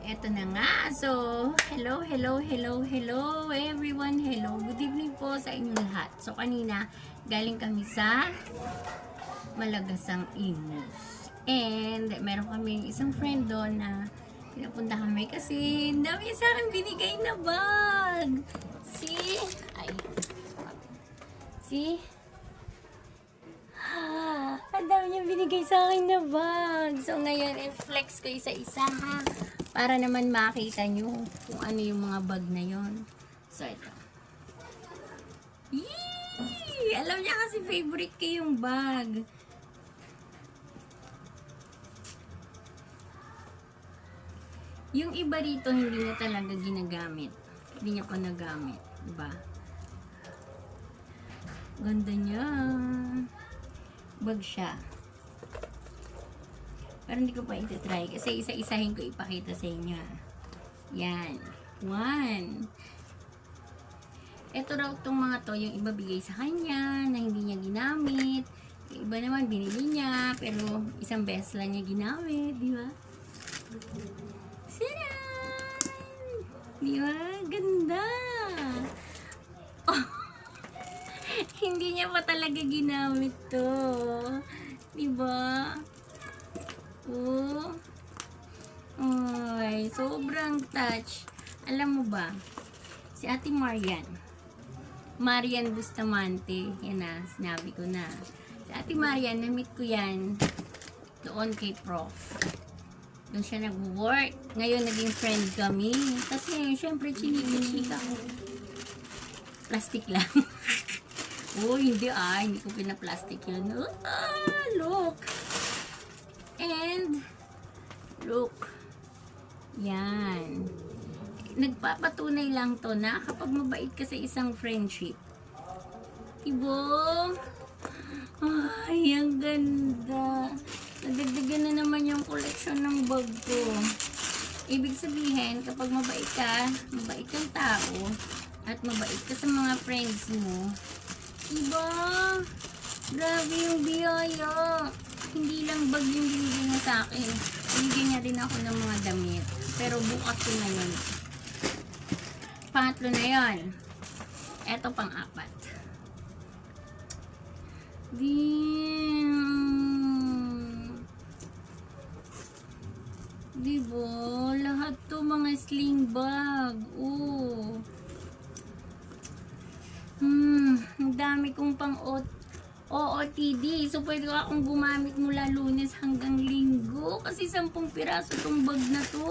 Eto na nga. So, hello everyone. Hello. Good evening po sa inyong lahat. So, kanina, galing kami sa Malagasang Imus. And, meron kami isang friend doon na pinapunta kami kasi dami sa akin binigay na bag. See? See? Ang dami niya binigay sa akin na bag. So, ngayon, i-flex ko isa-isa ha. Para naman makita nyo kung ano yung mga bag na yon. So, ito. Yee! Alam niya kasi favorite ko yung bag. Yung iba rito, hindi niya talaga ginagamit. Hindi niya pa nagamit. Diba? Ganda niya. Bag siya. Pero hindi ko pa iti-try kasi isa-isahin ko ipakita sa inyo. Yan. 1. Ito raw itong mga to, yung iba bigay sa kanya na hindi niya ginamit. Yung iba naman binili niya pero isang beses lang niya ginamit. Di ba? Sinan! Di ba? Ganda! Oh. Hindi niya pa talaga ginamit to. Di ba? Oh. Ay, sobrang touch. Alam mo ba? Si Ate Marian Bustamante. Yan na, sinabi ko na. Si Ate Marian, na-meet ko yan doon kay Prof. Doon siya nag-work. Ngayon, naging friend kami. Kasi, syempre, chinika-chika ko. Plastic lang. Oh, hindi hindi ko pinaplastic yun. Look. And, look. Yan. Nagpapatunay lang to na kapag mabait ka sa isang friendship. Diba? Ay, ang ganda. Nadagdagan na naman yung collection ng bag ko. Ibig sabihin, kapag mabait kang tao, at mabait ka sa mga friends mo, diba? Grabe yung biyaya. Hindi lang bag yung binigay niya sa akin. Binigay niya din ako ng mga damit. Pero bukas ko na yun. Pangatlo na yun. Eto pang-apat. Diba? Lahat to mga sling bag. Oh. Ang dami kong OOTD. So, pwede akong gumamit mula Lunes hanggang Linggo. Kasi 10 piraso tong bag na to.